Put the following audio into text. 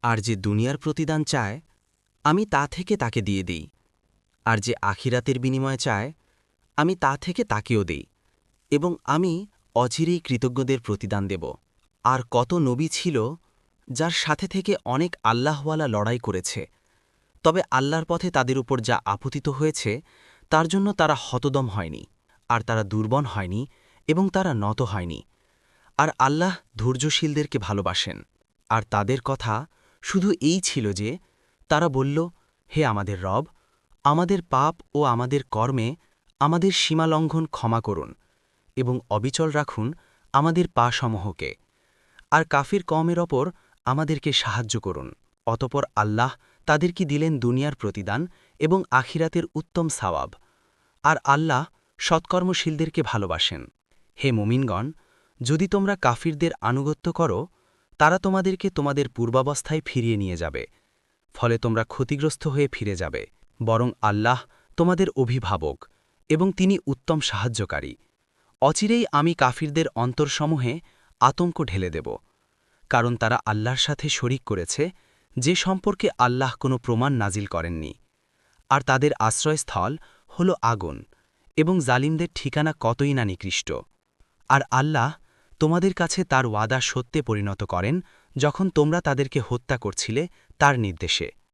আর যে দুনিয়ার প্রতিদান চায় আমি তা থেকে তাকে দিয়ে দিই, আর যে আখিরাতের বিনিময়ে চায় আমি তা থেকে তাকেও দেই, এবং আমি অচিরেই কৃতজ্ঞদের প্রতিদান দেব। আর কত নবী ছিল যার সাথে থেকে অনেক আল্লাহওয়ালা লড়াই করেছে, তবে আল্লাহর পথে তাদের উপর যা আপতিত হয়েছে তার জন্য তারা হতদম হয়নি, আর তারা দুর্বল হয়নি, এবং তারা নত হয়নি। আর আল্লাহ ধৈর্যশীলদেরকে ভালোবাসেন। আর তাদের কথা শুধু এই ছিল যে তারা বলল, হে আমাদের রব, আমাদের পাপ ও আমাদের কর্মে আমাদের সীমালঙ্ঘন ক্ষমা করুন এবং অবিচল রাখুন আমাদের পাসমূহকে। আর কাফির কওমের ওপর আমাদেরকে সাহায্য করুন। অতপর আল্লাহ তাদেরকে দিলেন দুনিয়ার প্রতিদান এবং আখিরাতের উত্তম সাওয়াব। আর আল্লাহ সৎকর্মশীলদেরকে ভালোবাসেন। হে মুমিনগণ, যদি তোমরা কাফিরদের আনুগত্য করো, তারা তোমাদেরকে তোমাদের পূর্বাবস্থায় ফিরিয়ে নিয়ে যাবে, ফলে তোমরা ক্ষতিগ্রস্ত হয়ে ফিরে যাবে। বরং আল্লাহ তোমাদের অভিভাবক এবং তিনি উত্তম সাহায্যকারী। অচিরেই আমি কাফিরদের অন্তরসমূহে আতঙ্ক ঢেলে দেব, কারণ তারা আল্লাহর সাথে শরিক করেছে যে সম্পর্কে আল্লাহ কোনো প্রমাণ নাজিল করেননি। আর তাদের আশ্রয়স্থল হল আগুন, এবং জালিমদের ঠিকানা কতই না নিকৃষ্ট। আর আল্লাহ তোমাদের কাছে তার ওয়াদা সত্যে পরিণত করেন যখন তোমরা তাদেরকে হত্যা করছিলে তার নির্দেশে।